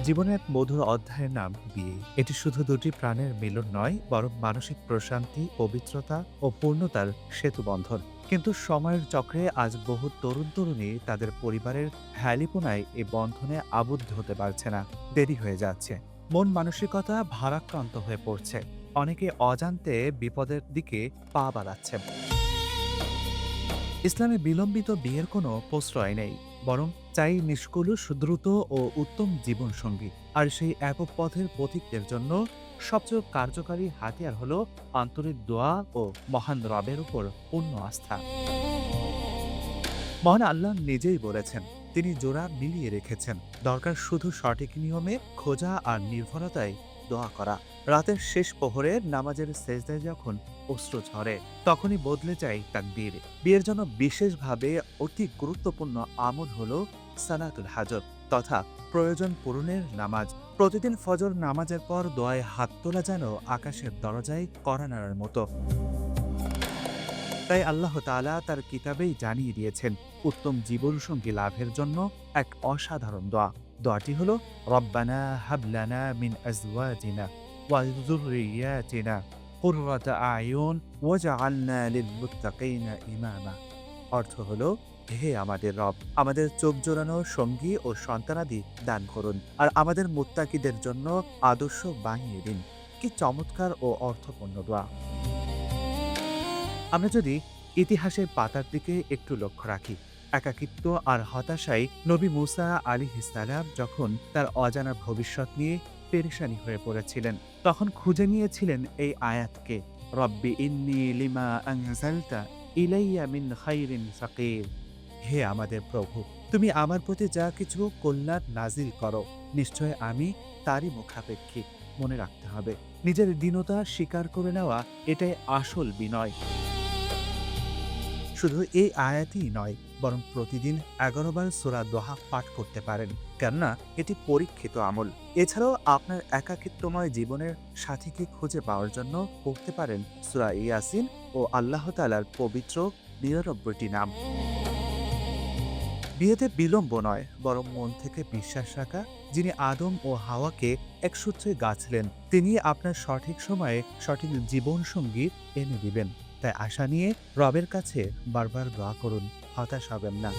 জীবনের এক মধুর অধ্যায়ের নাম বিয়ে। এটি শুধু দুটি প্রাণের মিলন নয়, বরং মানসিক প্রশান্তি, পবিত্রতা ও পূর্ণতার সেতুবন্ধন। কিন্তু সময়ের চক্রে আজ বহু তরুণ তরুণী তাদের পরিবারের হেলিপনায় এই বন্ধনে আবদ্ধ হতে পারছে না। দেরি হয়ে যাচ্ছে, মন মানসিকতা ভারাক্রান্ত হয়ে পড়ছে। অনেকে অজান্তে বিপদের দিকে পা বাড়াচ্ছে। ইসলামে বিলম্বিত বিয়ের কোনো প্রশ্রয় নেই, বরং চাই নিষ্কলুষ, দ্রুত ও উত্তম জীবনসঙ্গী। আর সেই একক পথের পথিকদের জন্য সবচেয়ে কার্যকারী হাতিয়ার হলো আন্তরিক দোয়া ও মহান রবের উপর পূর্ণ আস্থা। মহান আল্লাহ নিজেই বলেছেন, তিনি জোড়া মিলিয়ে রেখেছেন। দরকার শুধু সঠিক নিয়মে খোঁজা আর নির্ভরতায় দোয়া করা। রাতের শেষ প্রহরে নামাজের সেজদায় যখন অশ্রু ঝরে, তখনই বদলে যায় তাকদীর। বিয়ের জন্য বিশেষভাবে অতি গুরুত্বপূর্ণ আমল হলো সালাতুল হাজত, তথা প্রয়োজন পূরণের নামাজ। প্রতিদিন ফজর নামাজের পর দোয়ায় হাত তোলা যেন আকাশের দরজায় কড়া নাড়ার মতো। তাই আল্লাহ তাআলা তার কিতাবেই জানিয়ে দিয়েছেন, উত্তম জীবনসঙ্গী লাভের জন্য এক অসাধারণ দোয়া। দোয়াটি হলো, রব্বানা হাবলানা মিন আজওয়াজিনা ওয়া যুররিয়াতিনা কুররাতা আয়ুন ওয়াজআলনা লিল মুত্তাকিনা ইমামা। অর্থ হলো, হে আমাদের রব, আমাদের চোখ জোড়ানো সঙ্গী ও সন্তানাদি দান করুন, আর আমাদের মুত্তাকিদের জন্য আদর্শ বানিয়ে দিন। কি চমৎকার ও অর্থপূর্ণ দোয়া! আমরা যদি ইতিহাসের পাতার দিকে একটু লক্ষ্য রাখি, একাকিত্ব আর হতাশায় নবী মুসা আলাইহিস সালাম যখন তার অজানা ভবিষ্যৎ নিয়ে পেরেশানি হয়ে পড়েছিলেন, তখন খুঁজে নিয়েছিলেন এই আয়াতকে, রব্বি ইন্নী লিমা আনজালতা ইলাইয়া মিন খাইরিন ফাকির। হে আমাদের প্রভু, তুমি আমার প্রতি যা কিছু কল্যাণ নাজিল করো, নিশ্চয় আমি তারই মুখাপেক্ষী। মনে রাখতে হবে, নিজের দীনতা স্বীকার করে নেওয়া, এটাই আসল বিনয়। শুধু এই আয়াতই নয়, বরং প্রতিদিন ১১ বার সূরা দোহা পাঠ করতে পারেন, কেননা এটি পরীক্ষিত আমল। এছাড়াও আপনার একাকিত্বময় জীবনের সাথীকে খুঁজে পাওয়ার জন্য পড়তে পারেন সূরা ইয়াসিন ও আল্লাহ তাআলার পবিত্র ৯৯টি নাম। বিয়েতে বিলম্ব নয়, বরং মন থেকে বিশ্বাস রাখা, যিনি আদম ও হাওয়াকে এক সূত্রে গাঁথলেন, তিনি আপনার সঠিক সময়ে সঠিক জীবনসঙ্গী এনে দিবেন। তাই আশা নিয়ে রবের কাছে বারবার দোয়া করুন, হতাশ হবেন না।